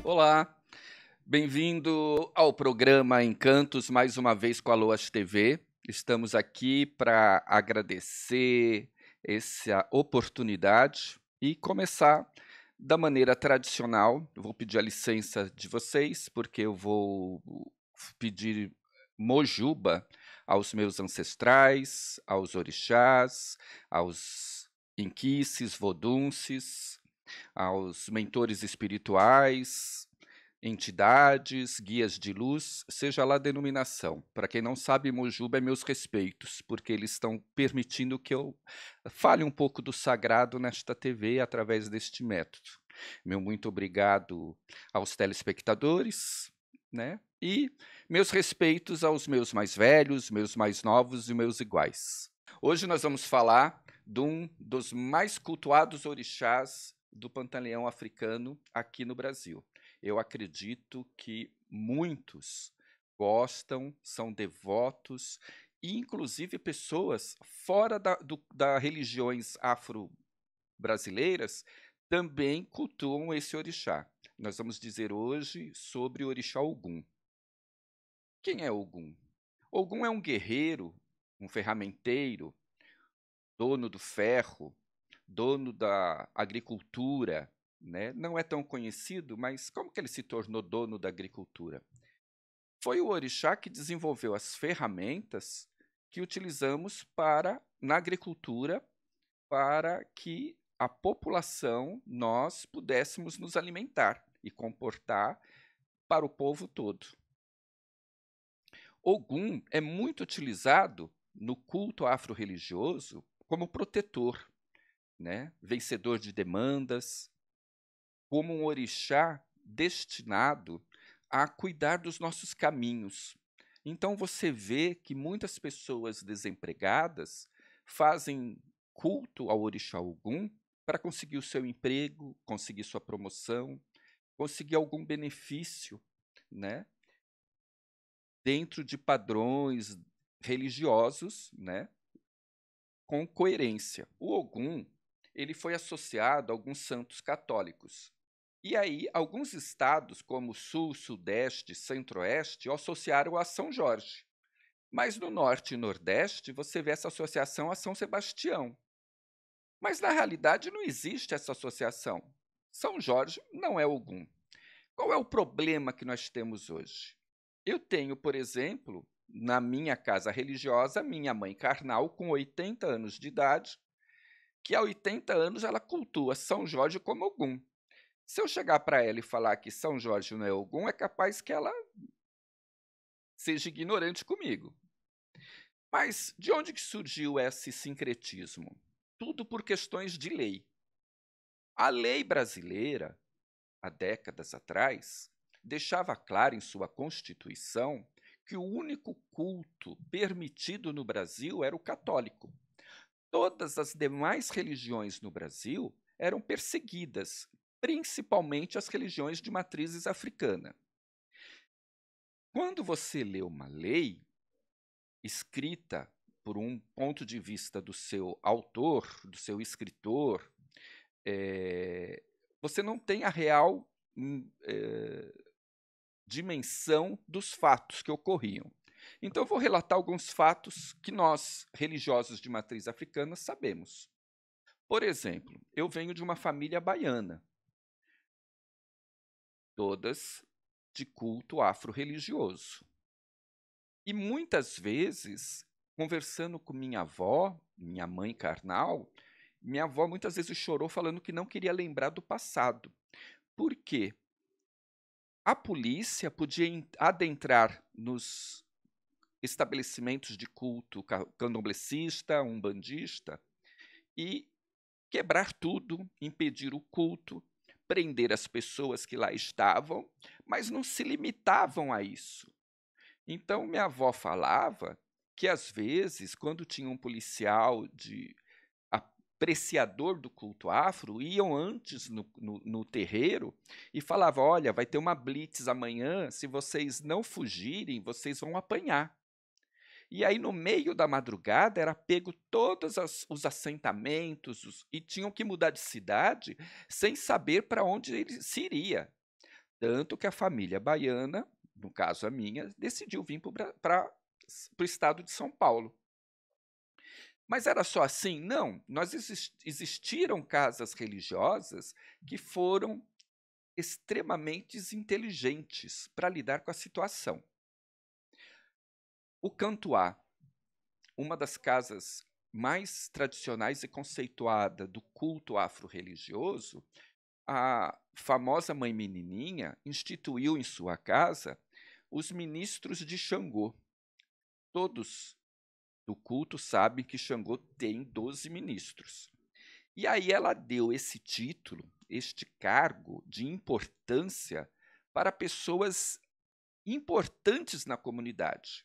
Olá, bem-vindo ao programa Encantos, mais uma vez com a Loas TV. Estamos aqui para agradecer essa oportunidade e começar da maneira tradicional. Eu vou pedir a licença de vocês, porque eu vou pedir mojuba aos meus ancestrais, aos orixás, aos inquices, vodunces, aos mentores espirituais, entidades, guias de luz, seja lá a denominação. Para quem não sabe, Mojuba é meus respeitos, porque eles estão permitindo que eu fale um pouco do sagrado nesta TV através deste método. Meu muito obrigado aos telespectadores, né? E meus respeitos aos meus mais velhos, meus mais novos e meus iguais. Hoje nós vamos falar de um dos mais cultuados orixás do Pantaleão africano aqui no Brasil. Eu acredito que muitos gostam, são devotos, e inclusive pessoas fora das religiões afro-brasileiras também cultuam esse orixá. Nós vamos dizer hoje sobre o orixá Ogum. Quem é Ogum? Ogum é um guerreiro, um ferramenteiro, dono do ferro, dono da agricultura, né? Não é tão conhecido, mas como que ele se tornou dono da agricultura? Foi o orixá que desenvolveu as ferramentas que utilizamos na agricultura para que a população, nós pudéssemos nos alimentar e comportar para o povo todo. Ogum é muito utilizado no culto afro-religioso como protetor, né? Vencedor de demandas, como um orixá destinado a cuidar dos nossos caminhos. Então você vê que muitas pessoas desempregadas fazem culto ao orixá Ogum para conseguir o seu emprego, conseguir sua promoção, conseguir algum benefício, né? Dentro de padrões religiosos, né? Com coerência. O Ogum, ele foi associado a alguns santos católicos. E aí, alguns estados, como Sul, Sudeste, Centro-Oeste, associaram a São Jorge. Mas no Norte e Nordeste, você vê essa associação a São Sebastião. Mas na realidade não existe essa associação. São Jorge não é Ogum. Qual é o problema que nós temos hoje? Eu tenho, por exemplo, na minha casa religiosa, minha mãe carnal, com 80 anos de idade, que há 80 anos ela cultua São Jorge como Ogum. Se eu chegar para ela e falar que São Jorge não é Ogum, é capaz que ela seja ignorante comigo. Mas de onde que surgiu esse sincretismo? Tudo por questões de lei. A lei brasileira, há décadas atrás, deixava claro em sua Constituição que o único culto permitido no Brasil era o católico. Todas as demais religiões no Brasil eram perseguidas, principalmente as religiões de matrizes africana. Quando você lê uma lei escrita por um ponto de vista do seu autor, do seu escritor, você não tem a real dimensão dos fatos que ocorriam. Então, eu vou relatar alguns fatos que nós, religiosos de matriz africana, sabemos. Por exemplo, eu venho de uma família baiana, todas de culto afro-religioso. E muitas vezes, conversando com minha avó, minha mãe carnal, minha avó muitas vezes chorou falando que não queria lembrar do passado. Por quê? A polícia podia adentrar nos estabelecimentos de culto candomblessista, umbandista, e quebrar tudo, impedir o culto, prender as pessoas que lá estavam, mas não se limitavam a isso. Então, minha avó falava que, às vezes, quando tinha um policial apreciador do culto afro, iam antes no terreiro e falavam: olha, vai ter uma blitz amanhã, se vocês não fugirem, vocês vão apanhar. E aí, no meio da madrugada, era pego todos os assentamentos e tinham que mudar de cidade sem saber para onde ele se iria. Tanto que a família baiana, no caso a minha, decidiu vir para o estado de São Paulo. Mas era só assim? Não, existiram casas religiosas que foram extremamente inteligentes para lidar com a situação. O Cantuá, uma das casas mais tradicionais e conceituada do culto afro-religioso, a famosa Mãe Menininha instituiu em sua casa os ministros de Xangô. Todos do culto sabem que Xangô tem 12 ministros. E aí ela deu esse título, este cargo de importância para pessoas importantes na comunidade.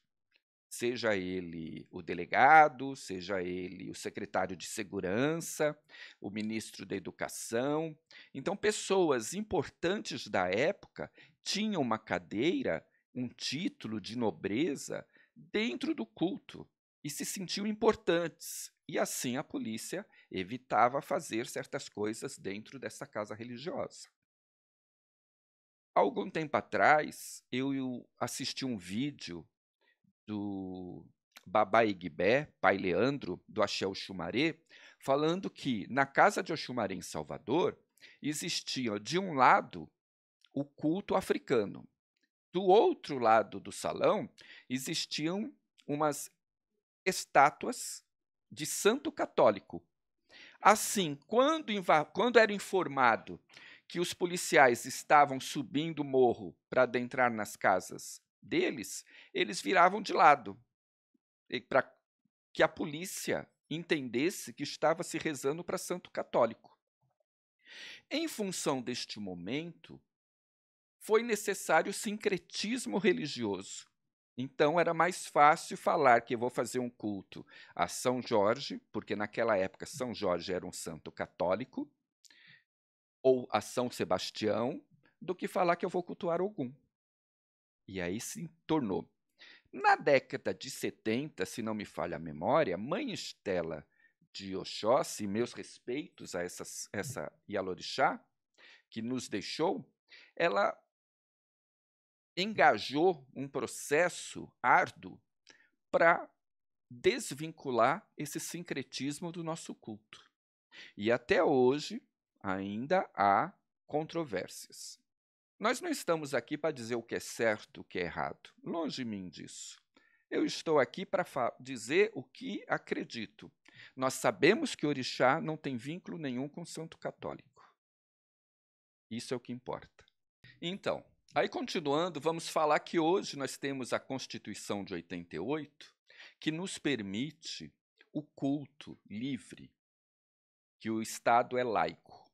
Seja ele o delegado, seja ele o secretário de segurança, o ministro da educação. Então, pessoas importantes da época tinham uma cadeira, um título de nobreza dentro do culto e se sentiam importantes. E assim a polícia evitava fazer certas coisas dentro dessa casa religiosa. Algum tempo atrás, eu assisti um vídeo do Baba Igbé, pai Leandro, do Axé Oxumaré, falando que na casa de Oxumaré em Salvador existia, de um lado, o culto africano. Do outro lado do salão existiam umas estátuas de santo católico. Assim, quando era informado que os policiais estavam subindo o morro para adentrar nas casas deles, eles viravam de lado, para que a polícia entendesse que estava se rezando para santo católico. Em função deste momento, foi necessário sincretismo religioso. Então era mais fácil falar que eu vou fazer um culto a São Jorge, porque naquela época São Jorge era um santo católico, ou a São Sebastião, do que falar que eu vou cultuar Ogum. E aí se tornou. Na década de 70, se não me falha a memória, Mãe Estela de Oxóssi, meus respeitos a essa Ialorixá, que nos deixou, ela engajou um processo árduo para desvincular esse sincretismo do nosso culto. E até hoje ainda há controvérsias. Nós não estamos aqui para dizer o que é certo, o que é errado. Longe de mim disso. Eu estou aqui para dizer o que acredito. Nós sabemos que Orixá não tem vínculo nenhum com o Santo Católico. Isso é o que importa. Então, aí continuando, vamos falar que hoje nós temos a Constituição de 88, que nos permite o culto livre, que o Estado é laico.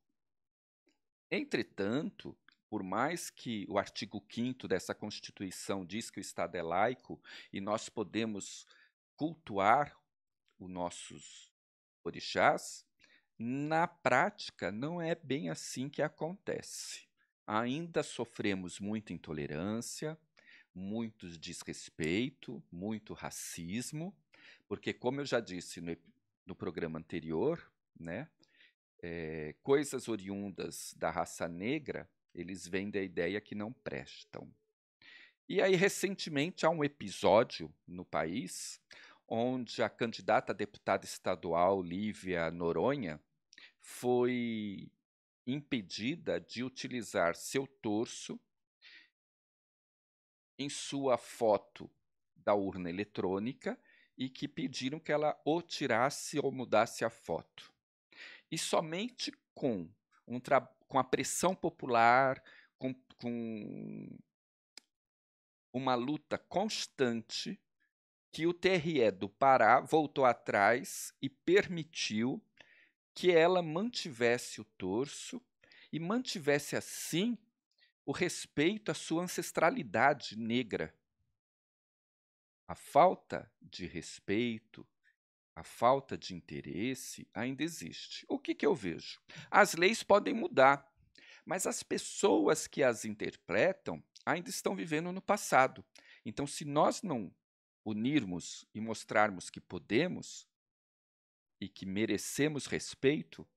Entretanto, por mais que o artigo 5º dessa Constituição diz que o Estado é laico e nós podemos cultuar os nossos orixás, na prática não é bem assim que acontece. Ainda sofremos muita intolerância, muito desrespeito, muito racismo, porque, como eu já disse no programa anterior, né, coisas oriundas da raça negra, eles vêm da ideia que não prestam. E aí, recentemente, há um episódio no país onde a candidata a deputada estadual Lívia Noronha foi impedida de utilizar seu torso em sua foto da urna eletrônica e que pediram que ela o tirasse ou mudasse a foto. E somente com a pressão popular, com uma luta constante, que o TRE do Pará voltou atrás e permitiu que ela mantivesse o torso e mantivesse, assim, o respeito à sua ancestralidade negra. A falta de respeito, a falta de interesse ainda existe. O que eu vejo? As leis podem mudar, mas as pessoas que as interpretam ainda estão vivendo no passado. Então, se nós não unirmos e mostrarmos que podemos e que merecemos respeito,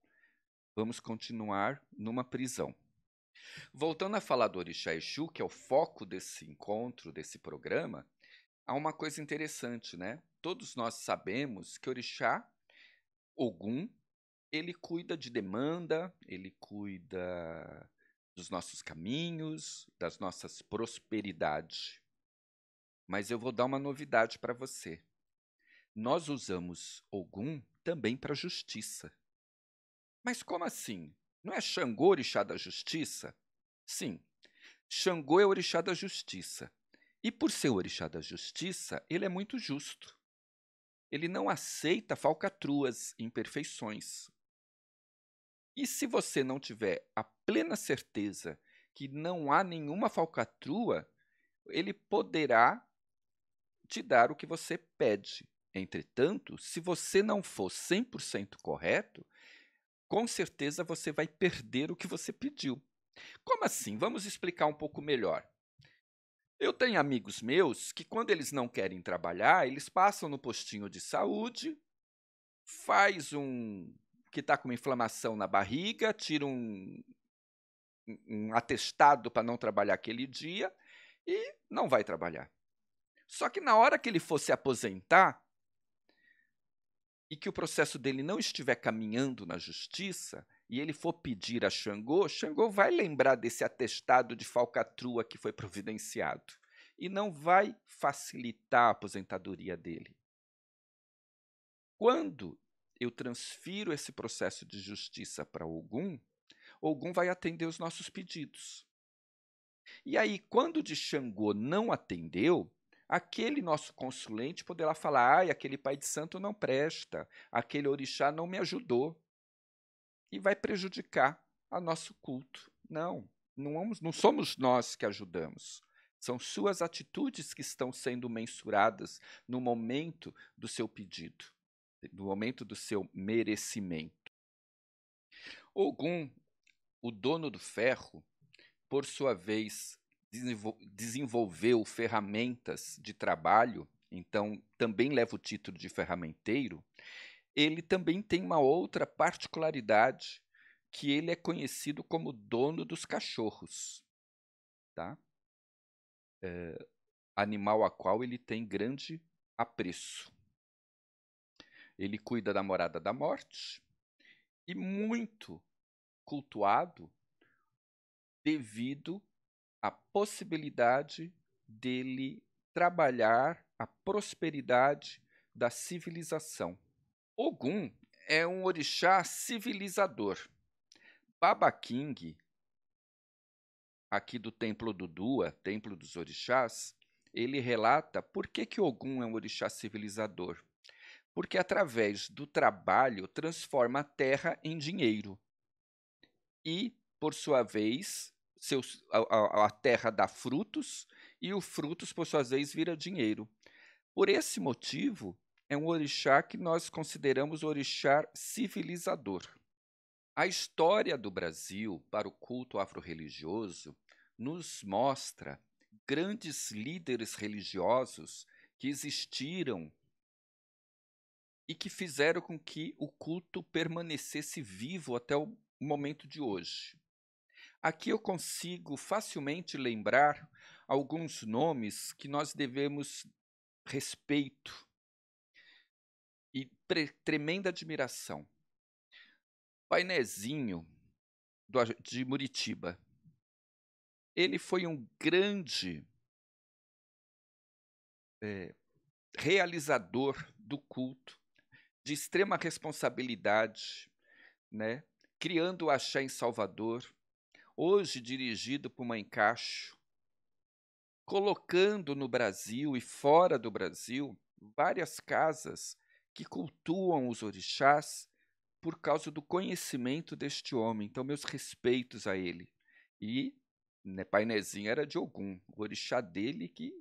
vamos continuar numa prisão. Voltando a falar do Orixá Exu, que é o foco desse encontro, desse programa, há uma coisa interessante, né? Todos nós sabemos que Orixá, Ogum, ele cuida de demanda, ele cuida dos nossos caminhos, das nossas prosperidades. Mas eu vou dar uma novidade para você. Nós usamos Ogum também para justiça. Mas como assim? Não é Xangô orixá da justiça? Sim, Xangô é o orixá da justiça. E por ser o orixá da justiça, ele é muito justo. Ele não aceita falcatruas, imperfeições. E se você não tiver a plena certeza que não há nenhuma falcatrua, ele poderá te dar o que você pede. Entretanto, se você não for 100% correto, com certeza você vai perder o que você pediu. Como assim? Vamos explicar um pouco melhor. Eu tenho amigos meus que, quando eles não querem trabalhar, eles passam no postinho de saúde, faz um que está com uma inflamação na barriga, tira um atestado para não trabalhar aquele dia e não vai trabalhar. Só que na hora que ele for se aposentar e que o processo dele não estiver caminhando na justiça e ele for pedir a Xangô, Xangô vai lembrar desse atestado de falcatrua que foi providenciado e não vai facilitar a aposentadoria dele. Quando eu transfiro esse processo de justiça para Ogum, Ogum vai atender os nossos pedidos. E aí, quando o de Xangô não atendeu, aquele nosso consulente poderá falar: ai, aquele pai de santo não presta, aquele orixá não me ajudou. E vai prejudicar a nosso culto. Não somos nós que ajudamos. São suas atitudes que estão sendo mensuradas no momento do seu pedido, no momento do seu merecimento. Ogum, o dono do ferro, por sua vez, desenvolveu ferramentas de trabalho, então também leva o título de ferramenteiro. Ele também tem uma outra particularidade, que ele é conhecido como dono dos cachorros, tá? Animal a qual ele tem grande apreço. Ele cuida da morada da morte e muito cultuado devido à possibilidade dele trabalhar a prosperidade da civilização. Ogum é um orixá civilizador. Baba King, aqui do Templo do Dua, Templo dos Orixás, ele relata por que Ogum é um orixá civilizador. Porque através do trabalho transforma a terra em dinheiro. E, por sua vez, a terra dá frutos e os frutos, por sua vez, vira dinheiro. Por esse motivo, é um orixá que nós consideramos orixá civilizador. A história do Brasil para o culto afro-religioso nos mostra grandes líderes religiosos que existiram e que fizeram com que o culto permanecesse vivo até o momento de hoje. Aqui eu consigo facilmente lembrar alguns nomes que nós devemos respeito e tremenda admiração. Painezinho de Muritiba. Ele foi um grande realizador do culto, de extrema responsabilidade, né? Criando o Axé em Salvador, hoje dirigido por Mãe Cacho, colocando no Brasil e fora do Brasil várias casas que cultuam os orixás por causa do conhecimento deste homem. Então, meus respeitos a ele. E Painezinho era de Ogum, o orixá dele que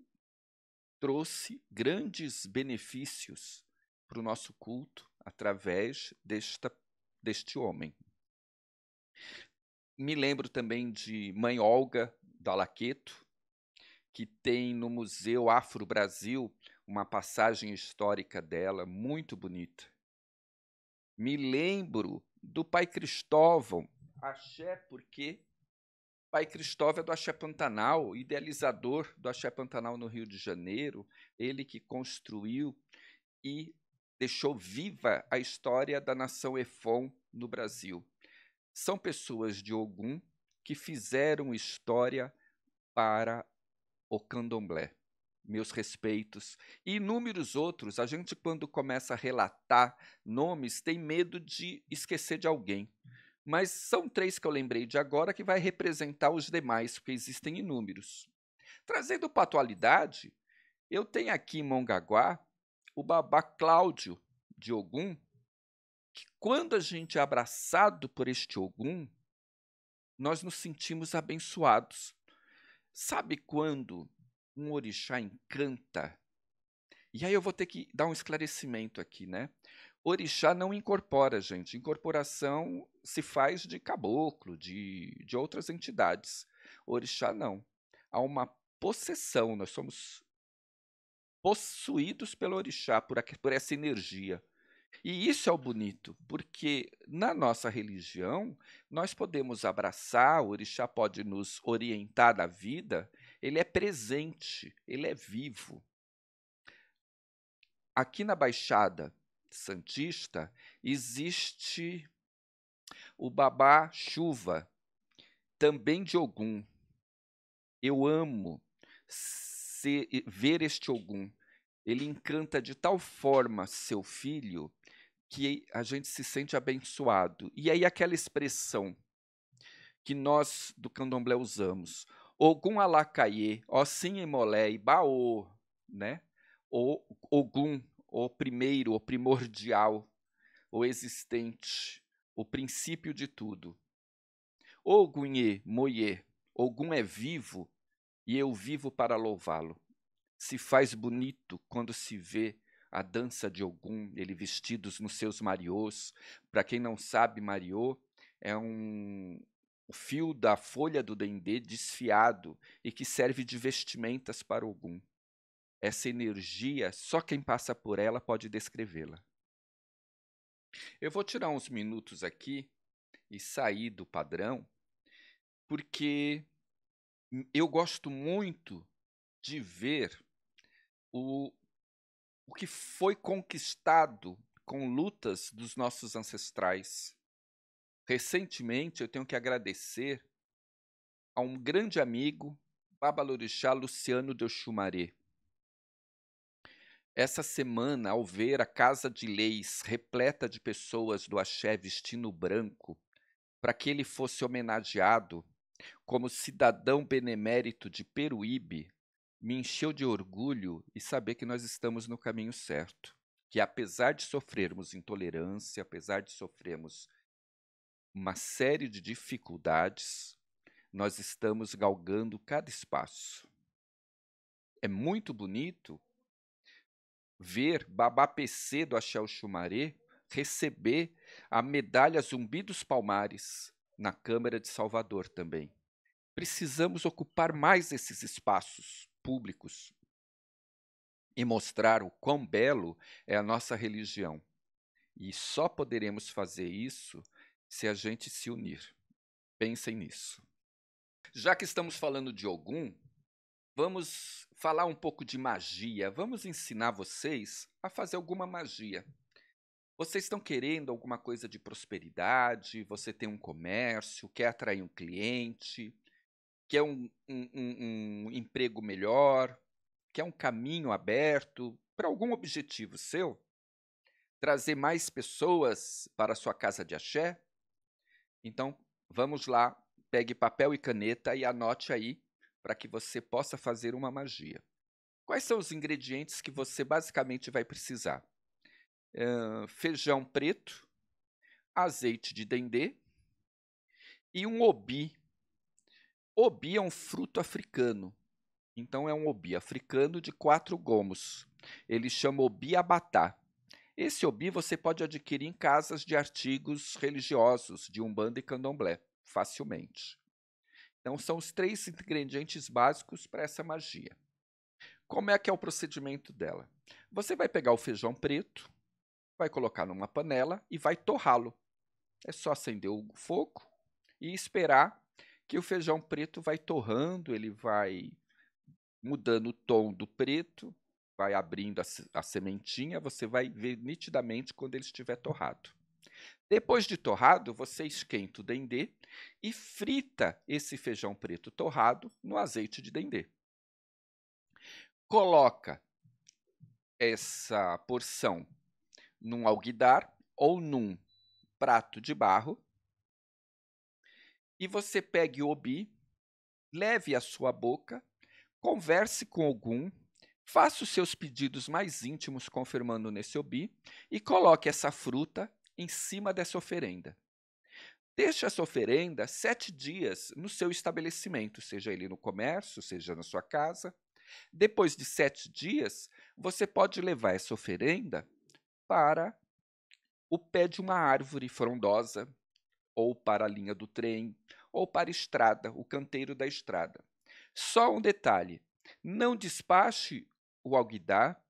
trouxe grandes benefícios para o nosso culto através deste homem. Me lembro também de Mãe Olga da Laqueto, que tem no Museu Afro Brasil uma passagem histórica dela muito bonita. Me lembro do Pai Cristóvão, axé porque Pai Cristóvão é do Axé Pantanal, idealizador do Axé Pantanal no Rio de Janeiro, ele que construiu e deixou viva a história da nação Efon no Brasil. São pessoas de Ogum que fizeram história para o candomblé. Meus respeitos. E inúmeros outros. A gente, quando começa a relatar nomes, tem medo de esquecer de alguém. Mas são 3 que eu lembrei de agora que vai representar os demais, porque existem inúmeros. Trazendo para a atualidade, eu tenho aqui em Mongaguá o Babá Cláudio de Ogum, que quando a gente é abraçado por este Ogum, nós nos sentimos abençoados. Sabe quando um orixá encanta? E aí eu vou ter que dar um esclarecimento aqui, né? Orixá não incorpora, gente. Incorporação se faz de caboclo, de outras entidades. Orixá não. Há uma possessão, nós somos possuídos pelo orixá, por essa energia. E isso é o bonito, porque na nossa religião nós podemos abraçar, o orixá pode nos orientar na vida, ele é presente, ele é vivo. Aqui na Baixada Santista existe o Babá Chuva, também de Ogum. Eu amo ver este Ogum. Ele encanta de tal forma seu filho que a gente se sente abençoado. E aí aquela expressão que nós do candomblé usamos, Ogum Alacaie, Ossim Emolé, Baô, né? O Ogum, o primeiro, o primordial, o existente, o princípio de tudo. Ogunhê, Moiê, Ogum é vivo e eu vivo para louvá-lo. Se faz bonito quando se vê a dança de Ogum, ele vestidos nos seus mariôs. Para quem não sabe, mariô é o fio da folha do dendê desfiado e que serve de vestimentas para Ogum. Essa energia, só quem passa por ela pode descrevê-la. Eu vou tirar uns minutos aqui e sair do padrão, porque eu gosto muito de ver o que foi conquistado com lutas dos nossos ancestrais. Recentemente, eu tenho que agradecer a um grande amigo, Babalorixá Luciano de Oxumaré. Essa semana, ao ver a Casa de Leis repleta de pessoas do axé vestindo branco, para que ele fosse homenageado como cidadão benemérito de Peruíbe, me encheu de orgulho e saber que nós estamos no caminho certo. Que apesar de sofrermos intolerância, apesar de sofrermos uma série de dificuldades, nós estamos galgando cada espaço. É muito bonito ver Babá PC do Axé Oxumaré receber a medalha Zumbi dos Palmares na Câmara de Salvador também. Precisamos ocupar mais esses espaços públicos e mostrar o quão belo é a nossa religião. E só poderemos fazer isso se a gente se unir. Pensem nisso. Já que estamos falando de Ogum, vamos falar um pouco de magia. Vamos ensinar vocês a fazer alguma magia. Vocês estão querendo alguma coisa de prosperidade, você tem um comércio, quer atrair um cliente, quer um emprego melhor, quer um caminho aberto para algum objetivo seu? Trazer mais pessoas para a sua casa de axé? Então, vamos lá, pegue papel e caneta e anote aí para que você possa fazer uma magia. Quais são os ingredientes que você basicamente vai precisar? Feijão preto, azeite de dendê e um obi. Obi é um fruto africano. Então é um obi africano de 4 gomos. Ele chama obi abatá. Esse obi você pode adquirir em casas de artigos religiosos de Umbanda e Candomblé, facilmente. Então são os 3 ingredientes básicos para essa magia. Como é que é o procedimento dela? Você vai pegar o feijão preto, vai colocar numa panela e vai torrá-lo. É só acender o fogo e esperar que o feijão preto vai torrando, ele vai mudando o tom do preto, vai abrindo a sementinha, você vai ver nitidamente quando ele estiver torrado. Depois de torrado, você esquenta o dendê e frita esse feijão preto torrado no azeite de dendê. Coloca essa porção num alguidar ou num prato de barro e você pegue o obi, leve à sua boca, converse com algum, faça os seus pedidos mais íntimos confirmando nesse obi e coloque essa fruta em cima dessa oferenda. Deixe essa oferenda 7 dias no seu estabelecimento, seja ele no comércio, seja na sua casa. Depois de 7 dias, você pode levar essa oferenda para o pé de uma árvore frondosa, ou para a linha do trem, ou para a estrada, o canteiro da estrada. Só um detalhe: não despache o alguidar,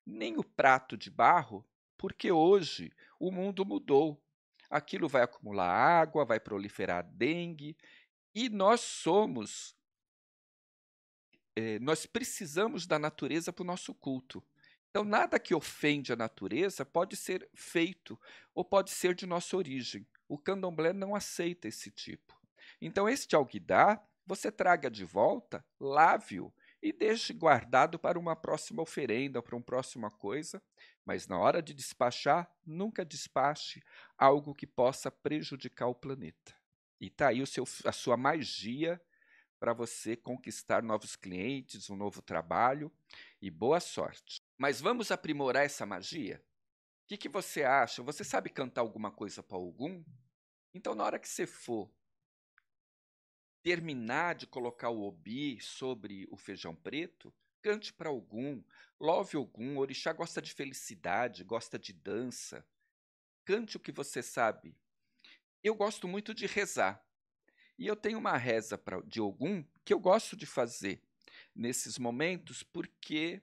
nem o prato de barro, porque hoje o mundo mudou. Aquilo vai acumular água, vai proliferar dengue, e nós precisamos da natureza para o nosso culto. Então, nada que ofende a natureza pode ser feito ou pode ser de nossa origem. O candomblé não aceita esse tipo. Então, este alguidar, você traga de volta, lave-o e deixe guardado para uma próxima oferenda, para uma próxima coisa, mas na hora de despachar, nunca despache algo que possa prejudicar o planeta. E está aí a sua magia para você conquistar novos clientes, um novo trabalho e boa sorte. Mas vamos aprimorar essa magia? O que você acha? Você sabe cantar alguma coisa para algum? Então, na hora que você for terminar de colocar o obi sobre o feijão preto, cante para algum, louve algum. O orixá gosta de felicidade, gosta de dança. Cante o que você sabe. Eu gosto muito de rezar. E eu tenho uma reza de Ogum que eu gosto de fazer nesses momentos, porque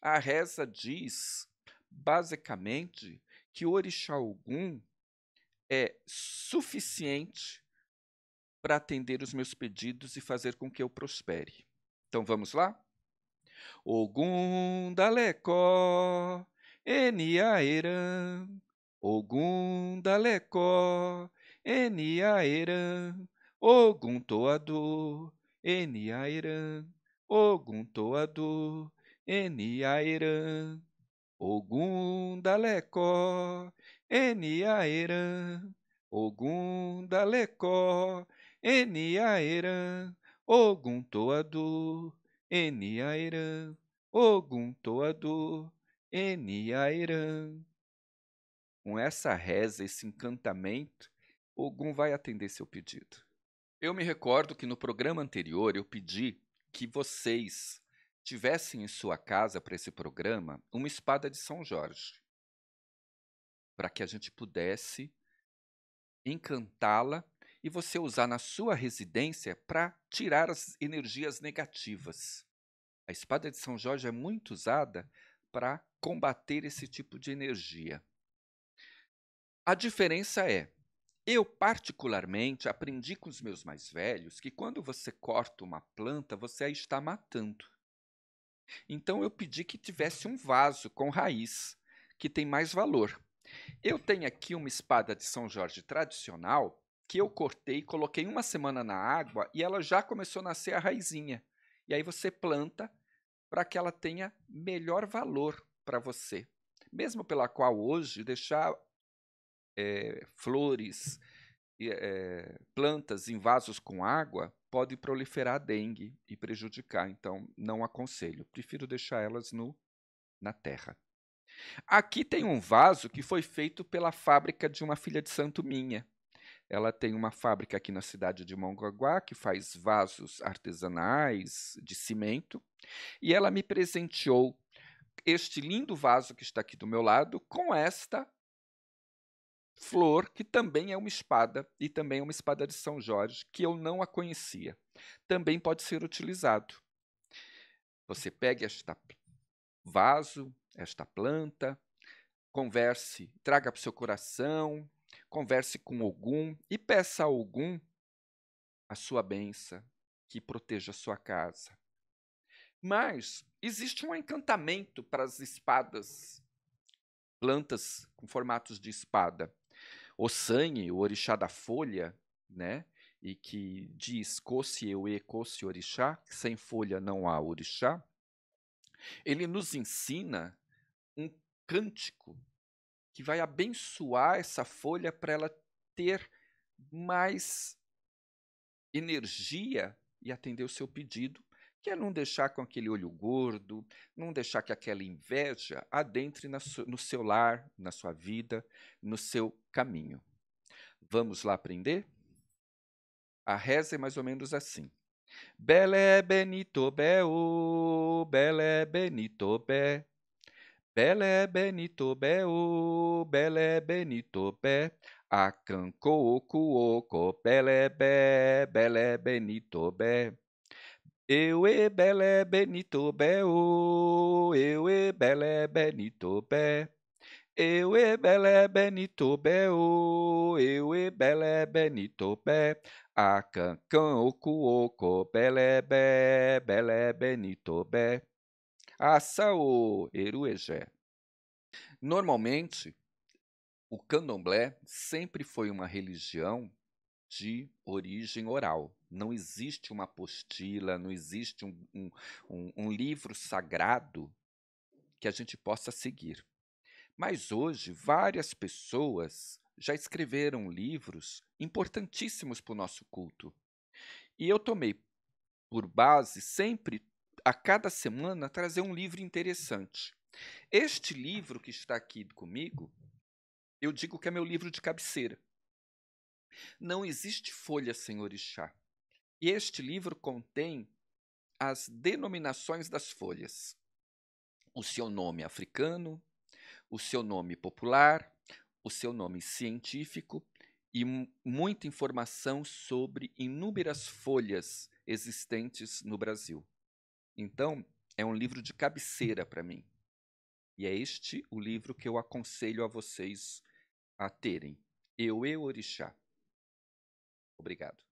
a reza diz, basicamente, que o orixá Ogum é suficiente para atender os meus pedidos e fazer com que eu prospere. Então vamos lá? Ogum Dalecó, Eniaeram. Ogum Dalecó, Eniaeram. Ogum Toador, Eniaeram. Ogum Toador, Eniaeram. Ogum Dalecó, Eniaeram. Ogum Dalecó, Eniaeram. Ogum Toador, Eniaeram. Ogum Toador, Eniaeram. Com essa reza, esse encantamento, Ogum vai atender seu pedido. Eu me recordo que no programa anterior eu pedi que vocês tivessem em sua casa para esse programa uma espada de São Jorge, para que a gente pudesse encantá-la e você usar na sua residência para tirar as energias negativas. A espada de São Jorge é muito usada para combater esse tipo de energia. A diferença é, eu particularmente aprendi com os meus mais velhos que quando você corta uma planta, você a está matando. Então eu pedi que tivesse um vaso com raiz, que tem mais valor. Eu tenho aqui uma espada de São Jorge tradicional que eu cortei, coloquei 1 semana na água e ela já começou a nascer a raizinha. E aí você planta para que ela tenha melhor valor para você. Mesmo pela qual hoje deixar flores, plantas em vasos com água pode proliferar dengue e prejudicar, então não aconselho. Prefiro deixar elas na terra. Aqui tem um vaso que foi feito pela fábrica de uma filha de santo minha. Ela tem uma fábrica aqui na cidade de Mongaguá que faz vasos artesanais de cimento e ela me presenteou este lindo vaso que está aqui do meu lado com esta flor, que também é uma espada, e também é uma espada de São Jorge, que eu não a conhecia. Também pode ser utilizado. Você pegue este vaso, esta planta, converse, traga para o seu coração, converse com Ogum e peça a Ogum a sua bênção, que proteja a sua casa. Mas existe um encantamento para as espadas, plantas com formatos de espada. O sangue, o orixá da folha, né? E que diz Kosse Ewe, Kosse Orixá, que sem folha não há orixá. Ele nos ensina um cântico que vai abençoar essa folha para ela ter mais energia e atender o seu pedido, que é não deixar com aquele olho gordo, não deixar que aquela inveja adentre no seu lar, na sua vida, no seu caminho. Vamos lá aprender? A reza é mais ou menos assim. Belé Benito Bé-o, Belé Benito Bé. Belé Benito Bé-o, Belé Benito Bé. Acancô-oco-oco, Belé Bé, Belé Benito Bé. Eu Belé Benito Bé-o, eu Belé Benito Bé. Eu Belé Benito Bé-o, eu Belé Benito Bé. Acancã-oco-oco, Belé Bé, Belé Benito Bé. Aça-o, Eruegé. Normalmente, o candomblé sempre foi uma religião de origem oral. Não existe uma apostila, não existe um livro sagrado que a gente possa seguir. Mas hoje, várias pessoas já escreveram livros importantíssimos para o nosso culto. E eu tomei por base sempre, a cada semana, trazer um livro interessante. Este livro que está aqui comigo, eu digo que é meu livro de cabeceira. Não existe folha sem orixá. E este livro contém as denominações das folhas. O seu nome africano, o seu nome popular, o seu nome científico e muita informação sobre inúmeras folhas existentes no Brasil. Então, é um livro de cabeceira para mim. E é este o livro que eu aconselho a vocês a terem. Ewe Orixá. Obrigado.